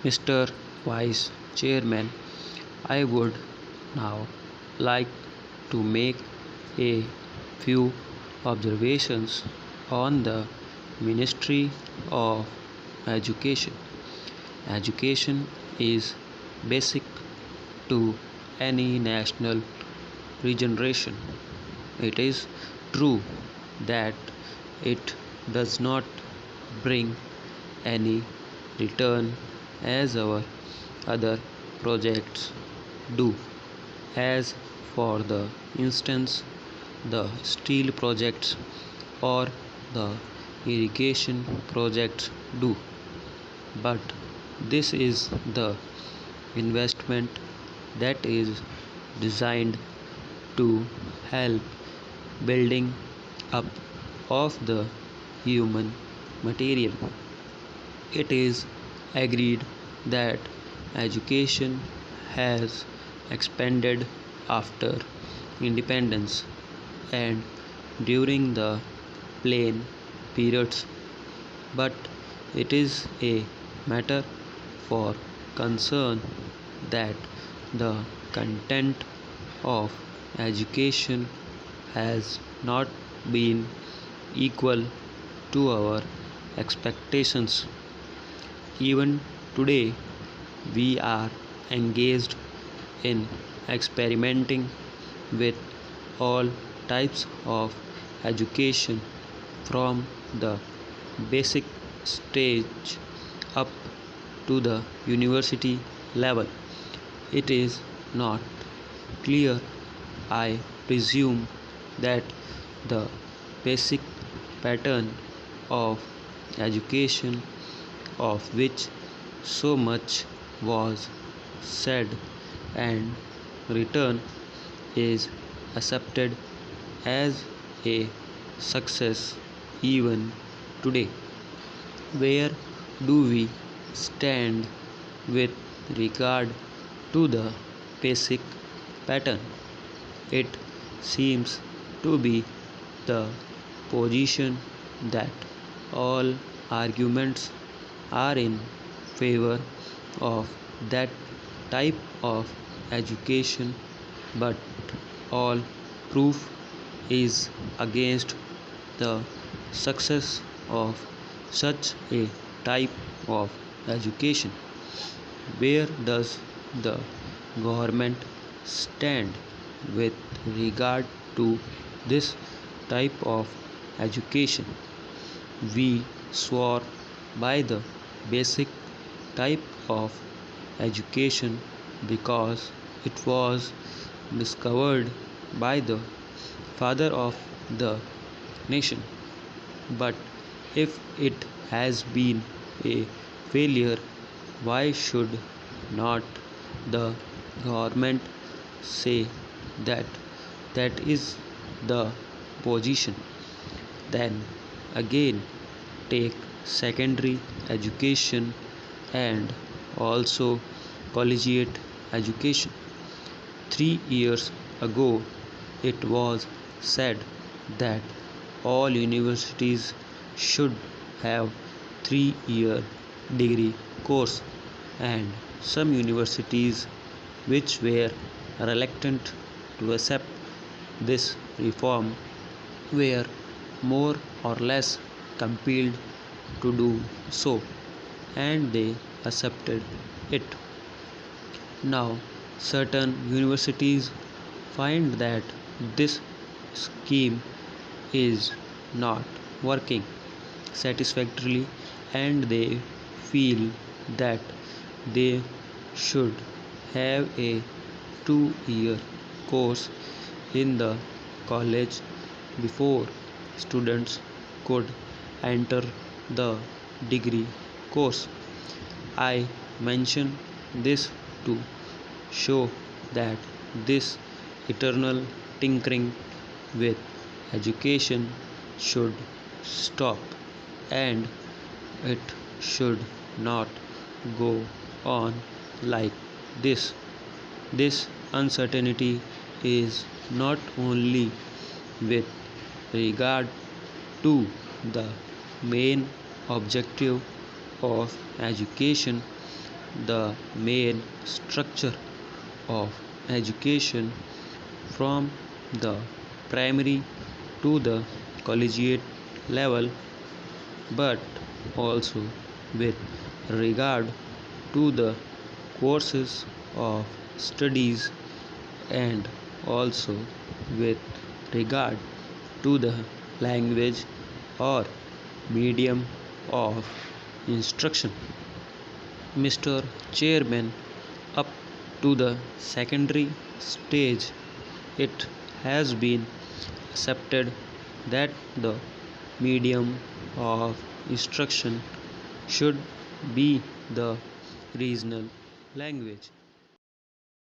Mr. Vice Chairman, I would now like to make a few observations on the Ministry of Education. Education is basic to any national regeneration. It is true that it does not bring any return as our other projects do. As for the instance, the steel projects or the irrigation projects do. But this is the investment that is designed to help building up of the human material. It is agreed that education has expanded after independence and during the plain periods, but it is a matter for concern that the content of education has not been equal to our expectations. Even today, we are engaged in experimenting with all types of education from the basic stage up to the university level. It is not clear, I presume, that the basic pattern of education of which so much was said and written is accepted as a success even today. Where do we stand with regard to the basic pattern? It seems to be the position that all arguments are in favor of that type of education, but all proof is against the success of such a type of education. Where does the government stand with regard to this type of education? We swore by the basic type of education because it was discovered by the father of the nation. But if it has been a failure, why should not the government say that that is the position? Then again, take secondary education and also collegiate education. 3 years ago, it was said that all universities should have 3-year degree course, and some universities which were reluctant to accept this reform were more or less compelled to do so, and they accepted it. Now, certain universities find that this scheme is not working satisfactorily, and they feel that they should have a 2-year course in the college before students could enter the degree course. I mention this to show that this eternal tinkering with education should stop, and it should not go on like this. This uncertainty is not only with regard to the main objective of education, the main structure of education from the primary to the collegiate level, but also with regard to the courses of studies and also with regard to the language or medium of instruction. Mr. Chairman, up to the secondary stage, it has been accepted that the medium of instruction should be the regional language.